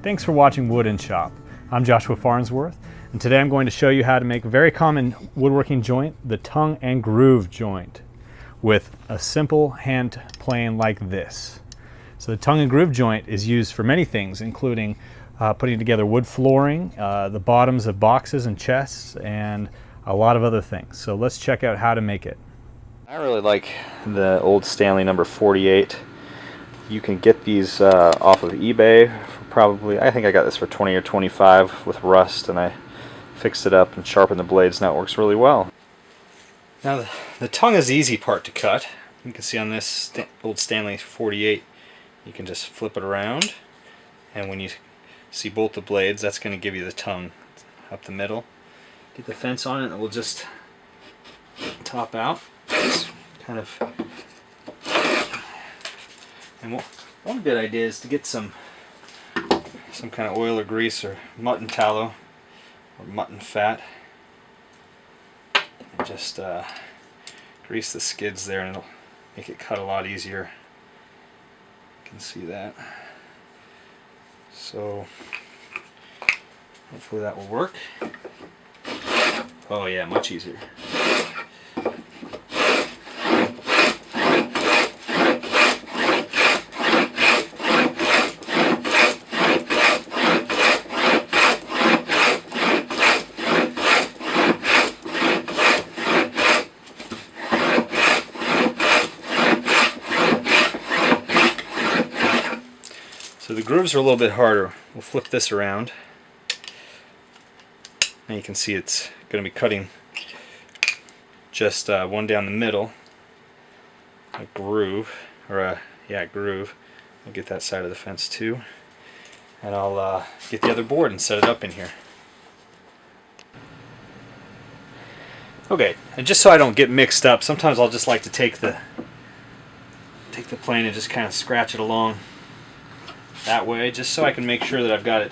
Thanks for watching Wood and Shop. I'm Joshua Farnsworth, and today I'm going to show you how to make a very common woodworking joint, the tongue and groove joint, with a simple hand plane like this. So the tongue and groove joint is used for many things, including putting together wood flooring, the bottoms of boxes and chests, and a lot of other things. So let's check out how to make it. I really like the old Stanley number 48. You can get these off of eBay for probably, I think I got this for 20 or 25 with rust, and I fixed it up and sharpened the blades. Now it works really well. Now the tongue is the easy part to cut. You can see on this old Stanley 48, you can just flip it around, and when you see both the blades, that's going to give you the tongue up the middle. Get the fence on it, and we'll just top out. Kind of. And one good idea is to get some kind of oil or grease or mutton tallow or mutton fat, and just grease the skids there, and it'll make it cut a lot easier. You can see that. So hopefully that will work. Oh yeah, much easier. So the grooves are a little bit harder. We'll flip this around. And you can see it's going to be cutting just one down the middle, a groove, or a groove. I'll get that side of the fence too. And I'll get the other board and set it up in here. Okay, and just so I don't get mixed up, sometimes I'll just like to take the plane and just kind of scratch it along that way, just so I can make sure that I've got it.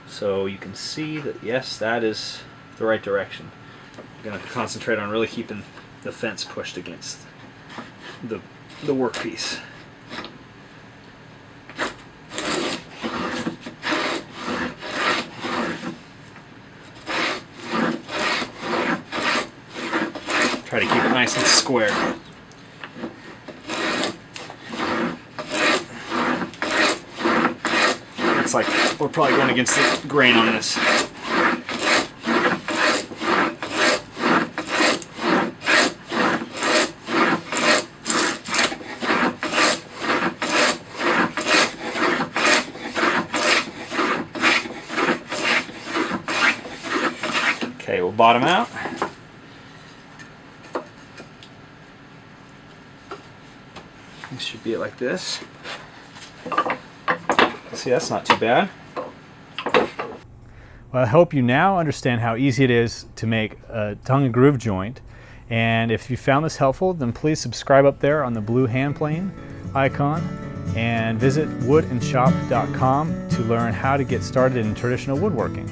So you can see that, yes, that is the right direction. I'm going to concentrate on really keeping the fence pushed against the workpiece. Try to keep it nice and square. Looks like we're probably going against the grain on this. Okay, we'll bottom out. This should be like this. See, that's not too bad. Well, I hope you now understand how easy it is to make a tongue and groove joint. And if you found this helpful, then please subscribe up there on the blue hand plane icon, and visit woodandshop.com to learn how to get started in traditional woodworking.